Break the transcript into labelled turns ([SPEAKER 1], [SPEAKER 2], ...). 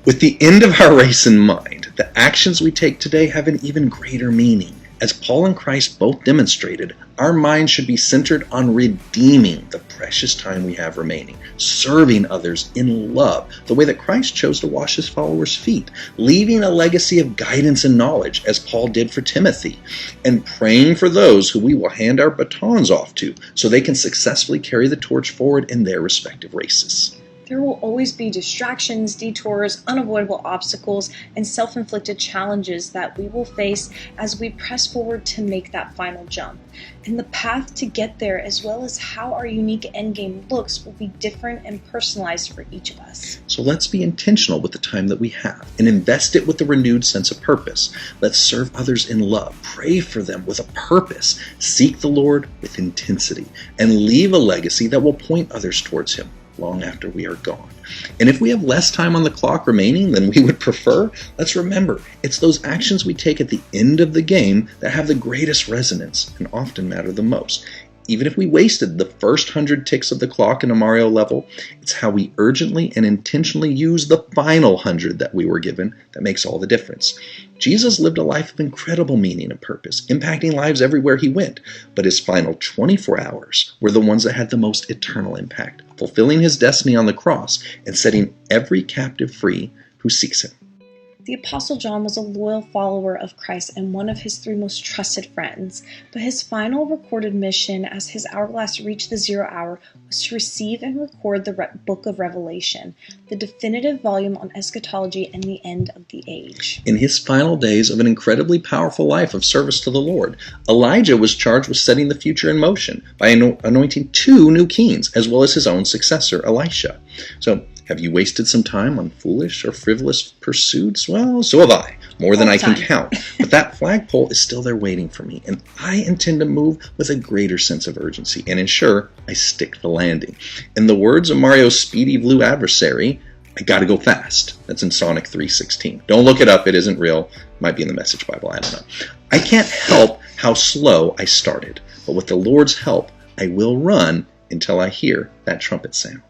[SPEAKER 1] With the end of our race in mind, the actions we take today have an even greater meaning. As Paul and Christ both demonstrated, our minds should be centered on redeeming the precious time we have remaining, serving others in love, the way that Christ chose to wash his followers' feet, leaving a legacy of guidance and knowledge, as Paul did for Timothy, and praying for those who we will hand our batons off to so they can successfully carry the torch forward in their respective races.
[SPEAKER 2] There will always be distractions, detours, unavoidable obstacles, and self-inflicted challenges that we will face as we press forward to make that final jump. And the path to get there, as well as how our unique endgame looks, will be different and personalized for each of us.
[SPEAKER 1] So let's be intentional with the time that we have and invest it with a renewed sense of purpose. Let's serve others in love, pray for them with a purpose, seek the Lord with intensity, and leave a legacy that will point others towards him long after we are gone. And if we have less time on the clock remaining than we would prefer, let's remember it's those actions we take at the end of the game that have the greatest resonance and often matter the most. Even if we wasted the first 100 ticks of the clock in a Mario level, it's how we urgently and intentionally use the final 100 that we were given that makes all the difference. Jesus lived a life of incredible meaning and purpose, impacting lives everywhere he went, but his final 24 hours were the ones that had the most eternal impact, fulfilling his destiny on the cross and setting every captive free who seeks him.
[SPEAKER 2] The Apostle John was a loyal follower of Christ and one of his 3 most trusted friends, but his final recorded mission as his hourglass reached the 0 hour was to receive and record the book of Revelation, the definitive volume on eschatology and the end of the age.
[SPEAKER 1] In his final days of an incredibly powerful life of service to the Lord, Elijah was charged with setting the future in motion by anointing 2 new kings, as well as his own successor, Elisha. So, have you wasted some time on foolish or frivolous pursuits? Well, so have I, more than I can count. But that flagpole is still there waiting for me, and I intend to move with a greater sense of urgency and ensure I stick the landing. In the words of Mario's speedy blue adversary, I gotta go fast. That's in Sonic 3:16. Don't look it up, it isn't real. Might be in the Message Bible, I don't know. I can't help how slow I started, but with the Lord's help, I will run until I hear that trumpet sound.